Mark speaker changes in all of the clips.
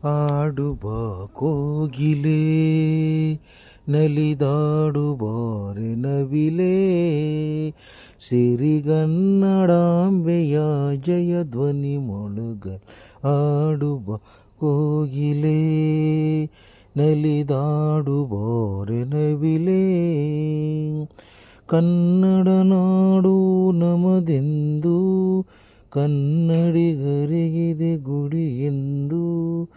Speaker 1: ಆಡುವ ಕೋಗಿಲೆ ನಲಿದಾಡುವಾರೆ ನವಿಲೆ ಸಿರಿಗನ್ನಡಾಂಬೆಯ ಜಯಧ್ವನಿ ಮೊಳಗಲ್ ಆಡುವ ಕೋಗಿಲೆ ನಲಿದಾಡುವಾರೆ ನವಿಲೆ ಕನ್ನಡ ನಾಡು ನಮದೆಂದು ಕನ್ನಡಿಗರಿಗಿದೆ ಗುಡಿ ಎಂದು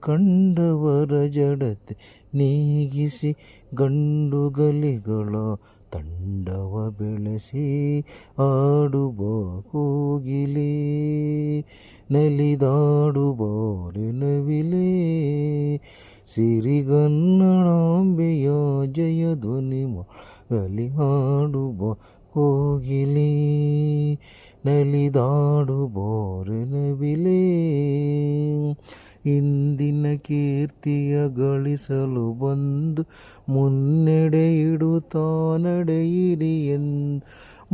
Speaker 1: ಕಂಡವರ ಜಡತೆ ನೀಗಿಸಿ ಗಂಡುಗಲಿಗಳ ತಂಡವ ಬೆಳೆಸಿ ಆಡುವ ಕೋಗಿಲೆ ನಲಿದಾಡುವಾರೆ ನವಿಲೆ ಸಿರಿಗನ್ನಡಾಂಬೆಯ ಜಯಧ್ವನಿ ಮೊಳಗಲಿ ಹಾಡುವ ಕೋಗಿಲೆ ನಲಿದಾಡುವಾರೆ ನವಿಲೆ ಇಂದಿನ ಕೀರ್ತಿಯ ಗಳಿಸಲು ಬಂದು ಮುನ್ನಡೆ ಇಡುತ್ತಾ ನಡೆಯಿರಿ ಎಂದು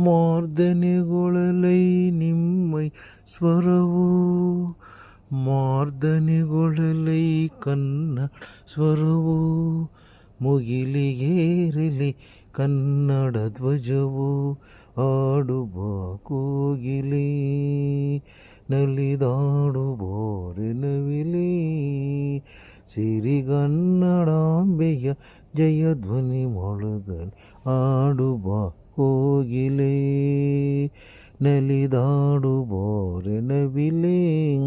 Speaker 1: ಮಾರ್ದನೆಗೊಳ್ಳಲೈ ನಿಮ್ಮೈ ಸ್ವರವು ಮಾರ್ದನೆಗೊಳ್ಳಲೈ ಕನ್ನಡ ಸ್ವರವು ಮುಗಿಲಿಗೇರಲಿ ಕನ್ನಡ ಧ್ವಜವು ಆಡುವ ಕೋಗಿಲೆ ನಲಿದಾಡುವಾರೆ ನವಿಲೆ ಸಿರಿಗನ್ನಡಾಂಬೆಯ ಜಯಧ್ವನಿ ಮೊಳಗಲಿ ಆಡುವ ಕೋಗಿಲೆ ನಲಿದಾಡುವಾರೆ ನವಿಲೆ.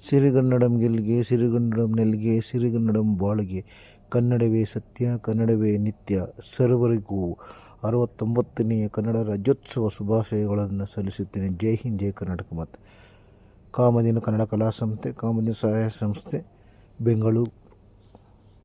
Speaker 1: ಸಿರಿಗನ್ನಡಂ ಗೆಲ್ಗೆ, ಸಿರಿಗನ್ನಡಂ ನೆಲ್ಗೆ, ಸಿರಿಗನ್ನಡಂ ಬಾಳ್ಗೆ. ಕನ್ನಡವೇ ಸತ್ಯ, ಕನ್ನಡವೇ ನಿತ್ಯ. ಸರ್ವರಿಗೂ 69ನೇ ಕನ್ನಡ ರಾಜ್ಯೋತ್ಸವ ಶುಭಾಶಯಗಳನ್ನು ಸಲ್ಲಿಸುತ್ತೇನೆ. ಜೈ ಹಿಂದ್, ಜೈ ಕರ್ನಾಟಕ. ಮತ್ತು ಕಾಮಧೇನು ಕನ್ನಡ ಕಲಾ ಸಂಸ್ಥೆ, ಕಾಮಧೇನು ಸಹಾಯ ಸಂಸ್ಥೆ, ಬೆಂಗಳೂರು.